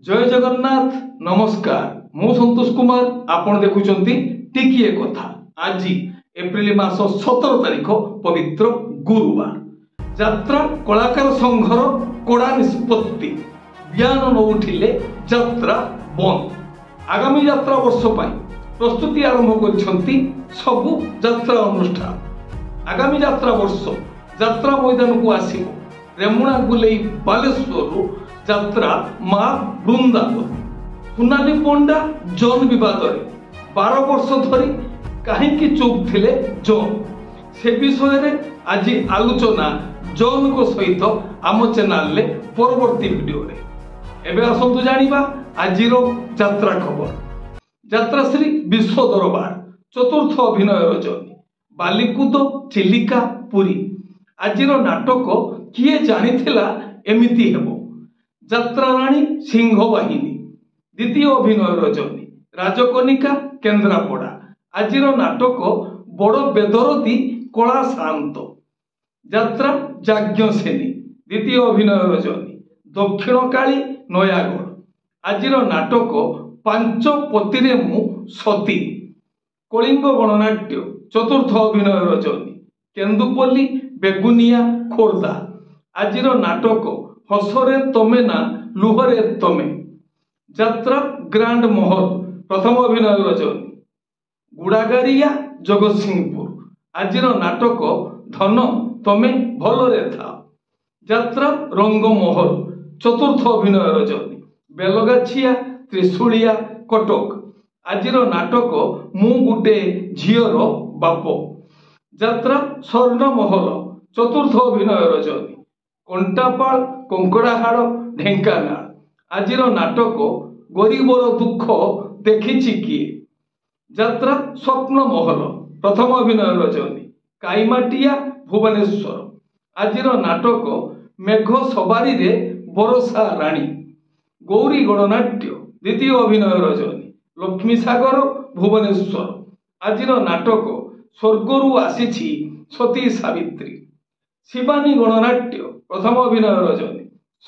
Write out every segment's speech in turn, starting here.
जय जगन्नाथ नमस्कार मु संतोष कुमार आपण देखुचंती टिकिए कथा। आज एप्रिल मास 17 तारिख पवित्र गुरुवार। यात्रा कलाकार संघर कोड़ा निष्पत्ति ज्ञान न उठिले यात्रा बंद। आगामी यात्रा वर्ष प्रस्तुति आरंभ करछंती सबु यात्रा अनुष्ठान। आगामी यात्रा वर्ष यात्रा मैदान को आसिबो रेमुणा गुलेई बालेश्वर यात्रा माँ वृंदावन। सोनाली पंडा जॉन विवाद 12 वर्ष धरी कहीं चुप थिले जॉन से विषय आज आलोचना जॉन को सहित आम चैनल ले परवर्ती वीडियो रे। एबे आसंतु जानिबा आजिरो यात्रा खबर। यात्रा श्री विश्व दरबार चतुर्थ अभिनय रजनी बालीकुद चिलिका पुरी। आजिरो नाटक किए जानिथिला एमिति हेबो। यात्रा राणी सिंह बाहिनी द्वितीय अभिनय रजनी राजकनिका केन्द्रापड़ा। आजिर नाटक बड़ बेदरदी कला शांत। यात्रा याज्ञसेनी द्वितीय अभिनय रजनी दक्षिण काली नयागढ़। आजिर नाटक पांच पतिरे मु सती कलिंग गणनाट्य चतुर्थ अभिनय रजनी केन्दुपल्ली बेगुनिया खोर्धा। आजिर नाटक हसरे तमे ना लुहरे तमे। यात्रा ग्रांड महल प्रथम अभिनय रजनी गुड़ागारिया जगतसिंहपुर। आजिर नाटक धन तमे भलरे था। यात्रा रंगमहल चतुर्थ अभिनय रजनी बेलगाछिया त्रिशूलिया कटक। आजिर नाटक मु गुटे झीर बाप। यात्रा स्वर्णमहल चतुर्थ अभिनय रजनी कंटापाल कंकड़ाहाड़ ढेंकानाल। आजिर नाटक गरीबर दुख देखिछि किए। यात्रा स्वप्न महल प्रथम अभिनय रजनी काईमाटिया भुवनेश्वर। आजिर नाटक मेघ सवारी रे बरसा राणी गौरी गणनाट्य द्वितीय अभिनय रजनी लक्ष्मी सागर भुवनेश्वर। आजिर नाटक स्वर्गरु आसीछि सती सावित्री शिवानी गणनाट्य प्रथम अभिनय रजनी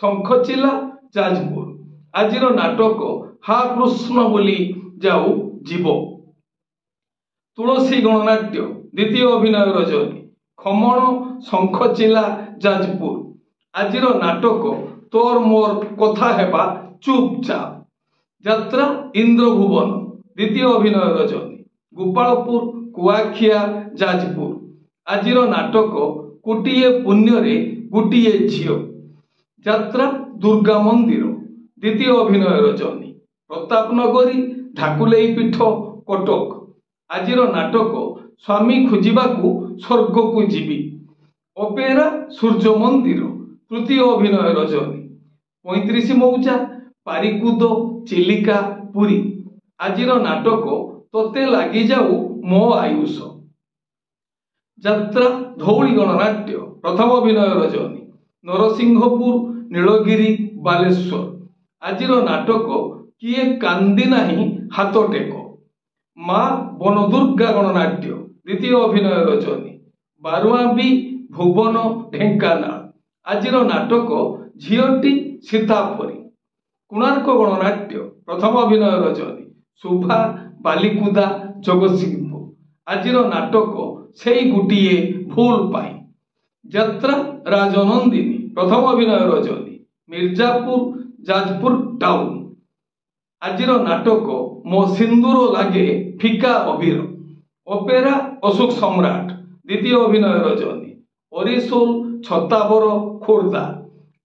शंखचिला जाजपुर। आजिर नाटक हा कृष्ण बोली जाऊ जीव तुलसी गणनाट्य द्वितीय अभिनय रजनी खमण शंखचिला जाजपुर। आजिर नाटक तोर मोर कथा हेबा चुपचाप। यात्रा इंद्रभुवन द्वितीय अभिनय रजनी गोपालपुर कुआखिया जाजपुर। आजिर नाटक कोटिए पुण्य रे गोटिए झियो। यात्रा दुर्गा मंदिर द्वितीय अभिनय रजनी प्रतापनगरी ढाकुलेई पीठ कटक। आजिर नाटक स्वामी खोजिबाकू स्वर्ग को जीवी अपेरा सूर्य मंदिर तृतीय अभिनय रजनी 35 मौजा पारिकुद चिलिका पुरी। आजिर नाटक तोते लागी जाऊ मो आयुष। यात्रा धौली गणनाट्य प्रथम अभिनय रजनी नरसिंहपुर नीलगिरी बालेश्वर। आजिर नाटक किए कांदी नाही हाथ टेक माँ बनदुर्गा गणनाट्य द्वितीय अभिनय रजनी बारुआबी भुवन ढेंकानाल। आजिर नाटक झीटी सीतापरी कोणार्क गणनाट्य प्रथम अभिनय रजनी शोभा बालीकुदा जगतसिंहपुर। आजिर नाटक सेई गुटिए भूल पाई। यात्रा राजनंदिनी प्रथम अभिनय रजनी मिर्जापुर जाजपुर टाउन। आजिर नाटक मो सिंदूर लागे फिका अबीर अपेरा अशोक सम्राट द्वितीय अभिनय रजनी अरिसोल छताबर खोर्धा।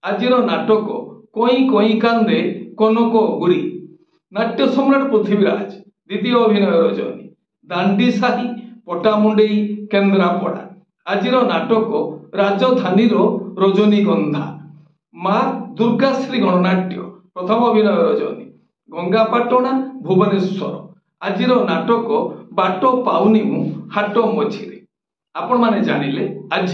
आजिर नाटक कई कई कांदे कनक गुरी नाट्य सम्राट पृथ्वीराज द्वितीय अभिनय रजनी दांडी साही पटामुंडेई केन्द्रापड़ा। आजिर नाटक राजधानी रजनीगंधा माँ दुर्गाश्री गणनाट्य प्रथम अभिनय रजनी गंगापाटणा भुवनेश्वर। आजिर नाटक बाट पाउनी मु हाट मझिरे। आपण माने जानिले आज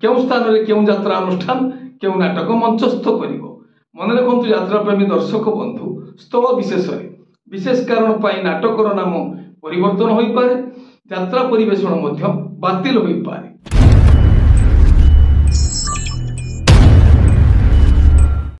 केउ स्थान रे केउ यात्रा अनुष्ठान केउ नाटक मंचस्थ करिवो। मन रखंतु यात्रा प्रेमी दर्शक बंधु स्थल विशेष विशेष कारण पाई नाटकर नाम परिवर्तन होई पारे। यात्रा परिवेषण मध्य बातिल होई पारे।